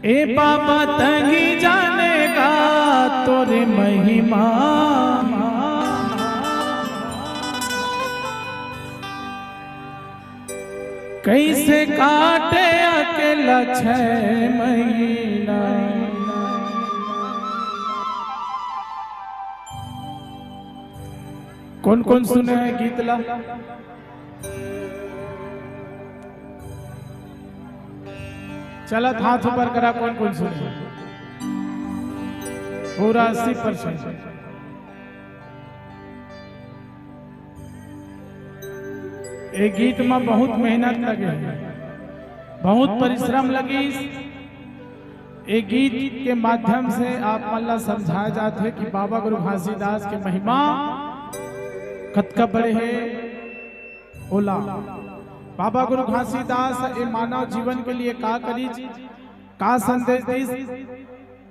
ए बाबा तंगी जानेगा तोरे महिमा, कैसे काटे अकेला 6 महीना। कौन कौन सुने हैं गीतला? चलत हाथ ऊपर करा, कौन कौन सुने? पूरा 80%। एक गीत में बहुत मेहनत लगे, बहुत परिश्रम लगी। एक गीत के माध्यम से आप मल्ला समझाया जाते कि बाबा गुरु घासीदास के महिमा कतका बड़े है ओला। बाबा गुरु घासीदास ए मानव जीवन के लिए का करी, का संदेश दी,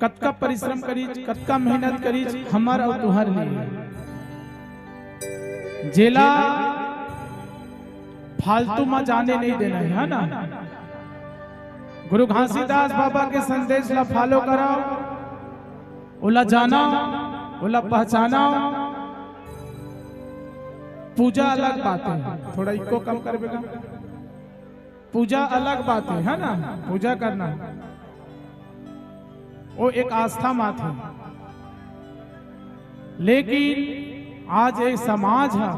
कतका परिश्रम करी, कतका मेहनत करी हमार और तुहर लिए। जेला फालतू में जाने नहीं देना है ना। गुरु घासीदास बाबा के संदेश ला फॉलो करो, ओला जाना, ओला पहचाना। पूजा अलग बात है, थोड़ा इको कम कर बेगा। पूजा अलग बात है ना, पूजा करना वो एक आस्था मात है। लेकिन आज एक समाज है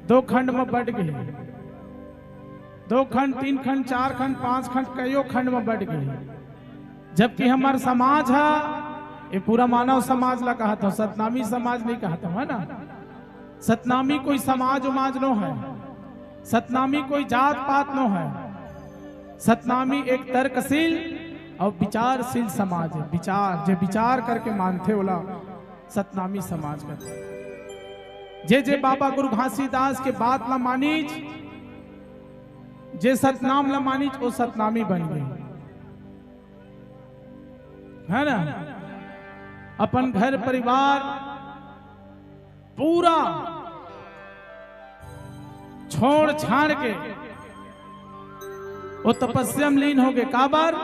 2 खंड में बढ़ गए, 2 खंड, 3 खंड, 4 खंड, 5 खंड, कईयों खंड में बढ़ गए। जबकि हमारा समाज है ये पूरा मानव समाज ला कहा था, सतनामी समाज नहीं कहा था, है ना। सतनामी कोई समाज उमाज नो है, सतनामी कोई जात पात नो है। सतनामी एक तर्कशील और विचारशील समाज है। विचार जो विचार करके मानते होला सतनामी समाज का। जे बाबा गुरु घासीदास के बात ला मानीज, जे सतनाम ला मानीज, वो सतनामी बन गई, है ना। अपन घर परिवार पूरा छोड़ छाड़ के वो तपस्या में लीन हो गए। काबर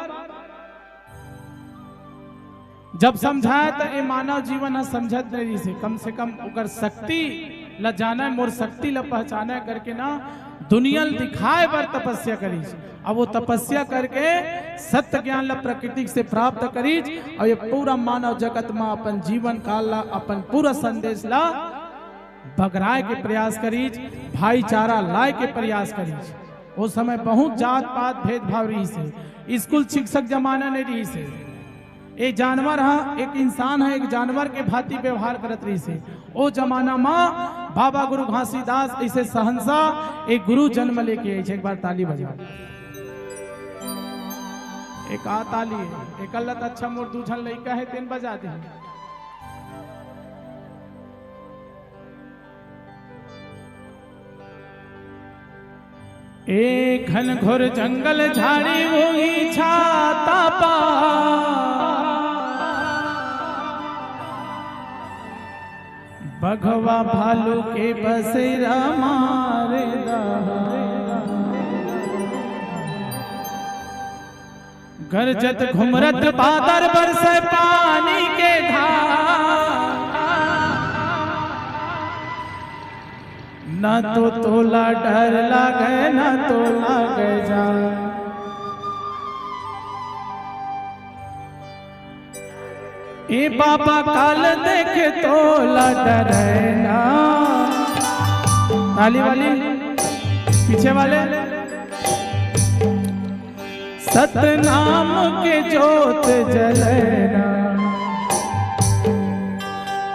जब समझाया तो ये मानव जीवन है समझत नहीं से, कम से कम उकर शक्ति ला जाना, मोर शक्ति ला पहचाना करके ना दुनिया दिखाए बर तपस्या करी। अब वो तपस्या करके सत्य ज्ञान ला प्रकृति से प्राप्त करी और ये पूरा मानव जगत में अपन जीवन काल ला, अपन पूरा संदेश ला बगराए के प्रयास करी, भाईचारा लाए के प्रयास करी। वो समय बहुत जात पात भेदभाव रही से, स्कूल शिक्षक जमाना नहीं रही से। एक जानवर है, एक इंसान है, एक जानवर के भांति व्यवहार करत रही से। ओ जमाना में बाबा गुरु घासीदास ऐसे सहनसा एक गुरु जन्म लेके आई। एक बार ताली बजा, एक आ ताली है, एक अल्लाह अच्छा मोर दूझन लइका है तेन बजा दे। एक घन घोर जंगल झाड़ी वही छाता पा, बघवा भालू के बसेरा मारे गरजत घुमरत बादर बरसे पानी के धार, ना तो तोला डर लागे ना तो लागे जा। ए बाबा काल देखे तोला डरे ना। ताली वाली पीछे वाले। सतनाम के जोत जलेना,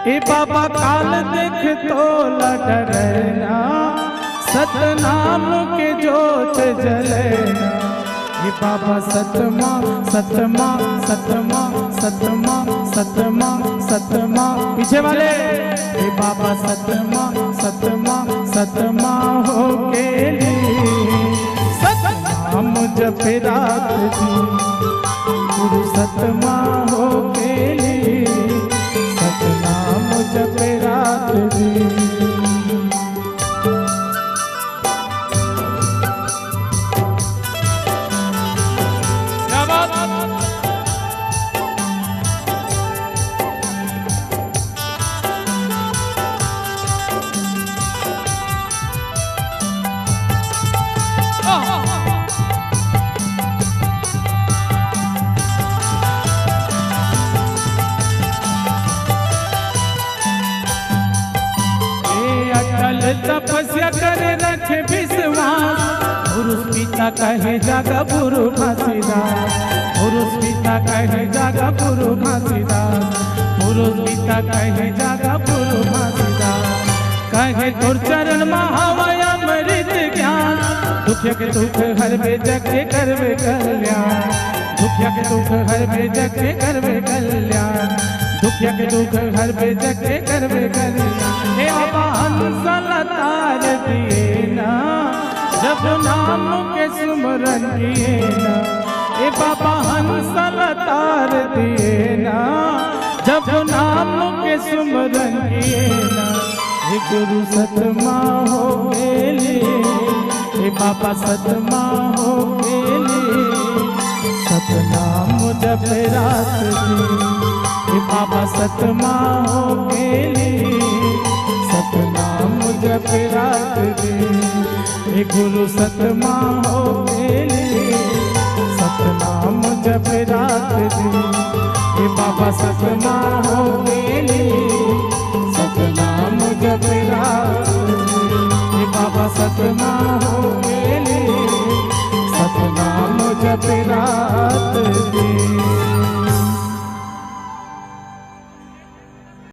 ए बाबा काल देख तोला डरेना। सतनाम के जोत जलेना, ए बाबा सतमा सतमा सतमा सतमा सतमा सतमा। पीछे वाले। ए बाबा सतमा सतमा सतमा हो के हम जब रात दी, गुरु सतमा हो के सतनाम जब रात दी। क्या बात। पिता कहे जागा गुरु घासीदास, पुरुष पिता कहे जागा गुरु घासीदास, पुरुष पिता कहे जागा गुरु घासीदास। कहे तुर चरण महावय अमृत ज्ञान, दुख के दुख हरबे जग के करबे कल्याण, दुख के दुख हरबे जग के करबे कल्याण, दुख के दुख हरबे जग के करबे कल्याण। हे बाबा हंस लतार दिए ना, जब नाम के सुमरन किए ना, ए बाबा हंस लतार दिए ना, जब नाम के सुमरन किए ना। हे गुरु सतमा हो गेले, हे बाबा सतमा हो गेले, सतनाम जप रात दिन, हे बाबा सतमा हो गेले, सतनाम जप रात दिन। हे गुरु सतमा हो गेले, सतनाम जप रात दिन, हे बाबा सतमा हो गेले,